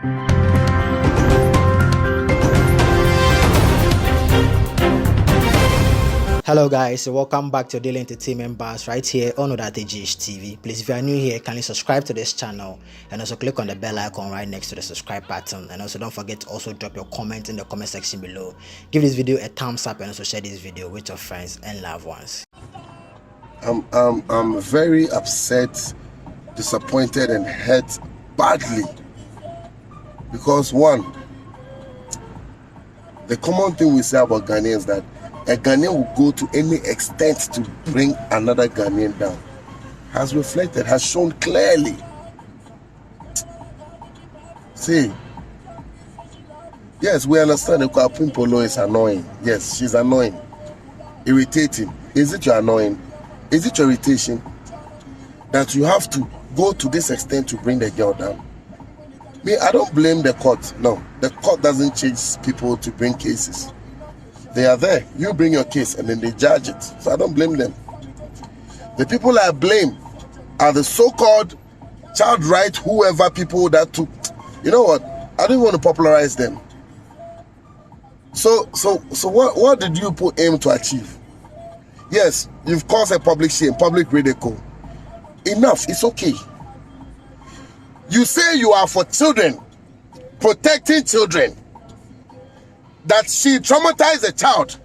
Hello guys, welcome back to Daily Entertainment Bars right here on GH TV. Please, if you are new here, kindly subscribe to this channel and also click on the bell icon right next to the subscribe button. And also don't forget to also drop your comment in the comment section below. Give this video a thumbs up and also share this video with your friends and loved ones. I'm very upset, disappointed and hurt badly because one, the common thing we say about Ghanaians that a Ghanaian will go to any extent to bring another Ghanaian down has reflected, has shown clearly. See, yes, we understand that Akuapem Poloo is annoying. Yes, she's annoying, irritating. Is it your annoying? Is it your irritation that you have to go to this extent to bring the girl down? Me, I don't blame the court. No, the court doesn't change people to bring cases. They are there. You bring your case and then they judge it. So I don't blame them. The people I blame are the so-called child right, whoever people that took. You know what? I don't want to popularize them. So what did you put aim to achieve? Yes, you've caused a public shame, public ridicule. Enough. It's okay. You say you are for children, protecting children. That she traumatized the child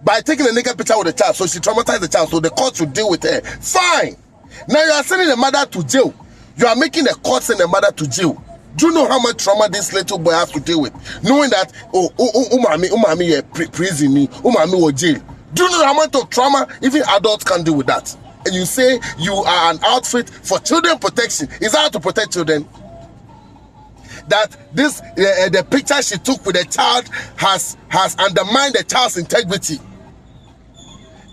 by taking a naked picture with the child, so she traumatized the child, so the court should deal with her. Fine. Now you are sending the mother to jail. You are making the court send the mother to jail. Do you know how much trauma this little boy has to deal with? Knowing that umami prison me, umami or jail. Do you know how much of trauma even adults can deal with that? And you say you are an outfit for children protection. Is that how to protect children? That this the picture she took with the child has undermined the child's integrity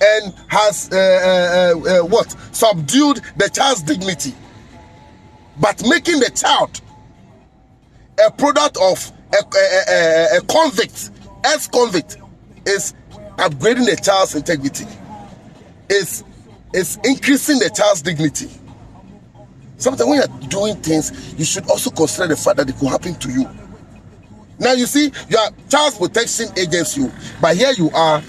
and has subdued the child's dignity, but making the child a product of a convict, ex-convict, is upgrading the child's integrity, is increasing the child's dignity. Sometimes when you're doing things, you should also consider the fact that it could happen to you. Now you see, you are child protection agency, but here you are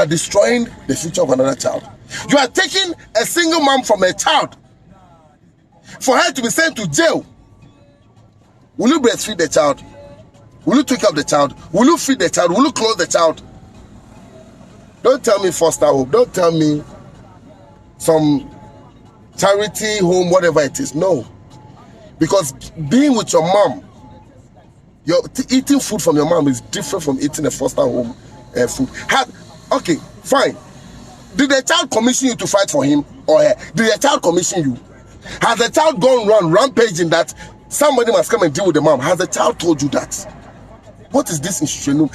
destroying the future of another child. You are taking a single mom from a child for her to be sent to jail. Will you breastfeed the child? Will you take care of the child? Will you feed the child? Will you clothe the child? Don't tell me foster home. Don't tell me some charity home, whatever it is. No, because being with your mom, eating food from your mom is different from eating a foster home food. Okay, fine. Did the child commission you to fight for him or her? Did the child commission you? Has the child gone rampaging that somebody must come and deal with the mom? Has the child told you that? What is this institution?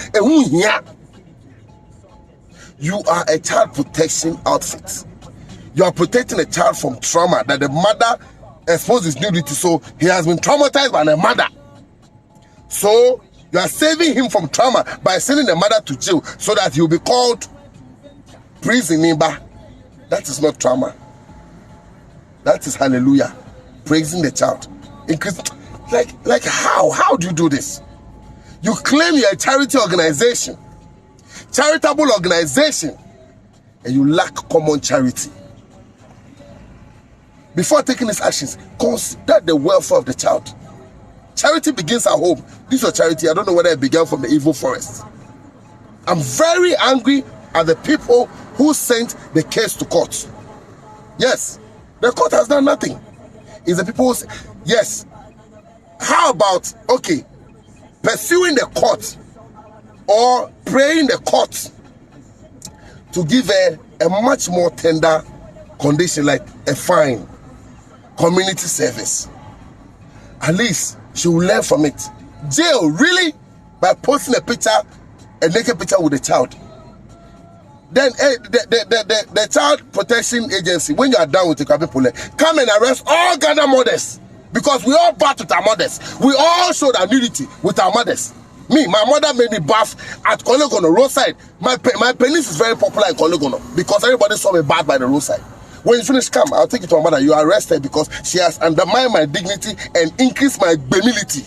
You are a child protection outfit. You are protecting a child from trauma that the mother exposed his nudity, so he has been traumatized by the mother. So you are saving him from trauma by sending the mother to jail so that he will be called prison neighbor. That is not trauma. That is hallelujah, praising the child. Like how? How do you do this? You claim you're a charity organization, charitable organization, and you lack common charity. Before taking these actions, consider the welfare of the child. Charity begins at home. This is charity. I don't know whether it began from the evil forest. I'm very angry at the people who sent the case to court. Yes, the court has done nothing. It's the people who say, yes. How about, okay, pursuing the court or praying the court to give a much more tender condition like a fine, community service. At least she will learn from it. Jail, really? By posting a naked picture with the child. Then the child protection agency, when you are done with the Akuapem Poloo, come and arrest all Ghana mothers, because we all bathed with our mothers. We all showed our nudity with our mothers. Me, my mother made me bath at Kologono roadside. My penis is very popular in Kologono because everybody saw me bath by the roadside. When you finish, come, I'll take you to my mother. You are arrested because she has undermined my dignity and increased my humility.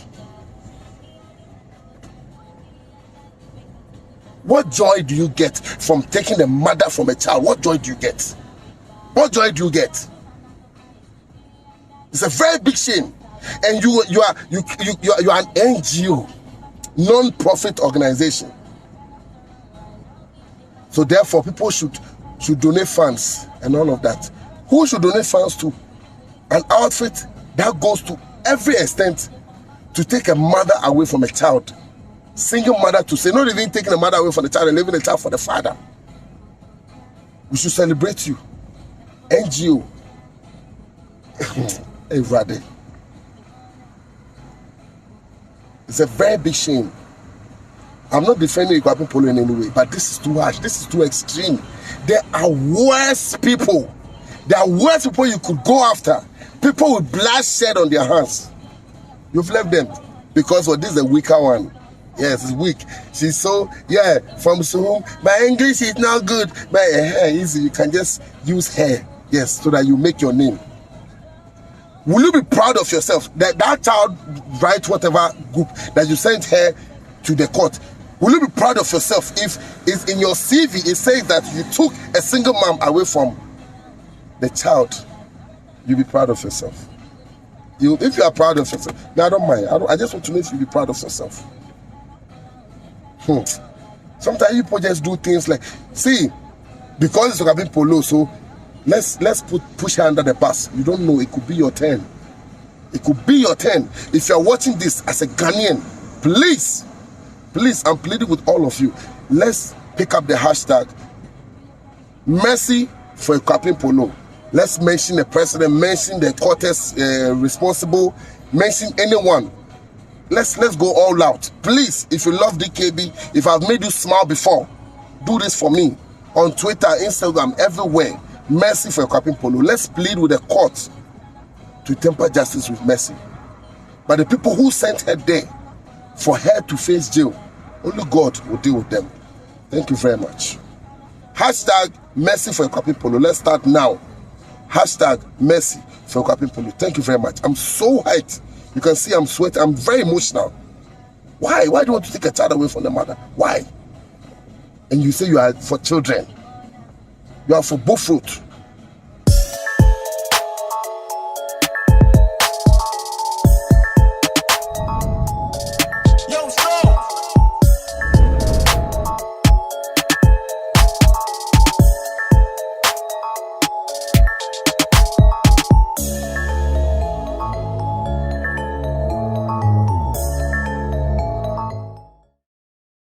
What joy do you get from taking a mother from a child? What joy do you get? What joy do you get? It's a very big shame. And you are an NGO, non-profit organization. So therefore, people should donate funds and all of that. Who should donate funds to? An outfit that goes to every extent to take a mother away from a child. Single mother to say, not even taking a mother away from the child and leaving the child for the father. We should celebrate you. NGO. Everybody. It's a very big shame. I'm not defending Akuapem Poloo in any way, but this is too harsh. This is too extreme. There are worse people. There are worse people you could go after. People with bloodshed on their hands. You've left them because this is a weaker one. Yes, it's weak. She's so, from home. My English is not good. But hair easy. You can just use hair. Yes, so that you make your name. Will you be proud of yourself that child write whatever group that you sent her to the court? Will you be proud of yourself if it's in your CV it says that you took a single mom away from the child? You'll be proud of yourself. If you are proud of yourself, no, I don't mind. I just want to know if you'll be proud of yourself. Sometimes people just do things like, see, because it's Akuapem Poloo, so let's push her under the bus. You don't know, it could be your turn. It could be your turn. If you're watching this as a Ghanaian, please, I'm pleading with all of you. Let's pick up the hashtag Mercy for Akuapem Poloo. Let's mention the president, mention the court's responsible, mention anyone. Let's go all out. Please, if you love DKB, if I've made you smile before, do this for me. On Twitter, Instagram, everywhere. Mercy for Akuapem Poloo. Let's plead with the court to temper justice with mercy. But the people who sent her there for her to face jail, only God will deal with them. Thank you very much. Hashtag Mercy for Akuapem Poloo. Let's start now. Hashtag Mercy for Akuapem Poloo. Thank you very much. I'm so hyped. You can see I'm sweating. I'm very emotional. Why? Why do you want to take a child away from the mother? Why? And you say you are for children. You are for bull fruit.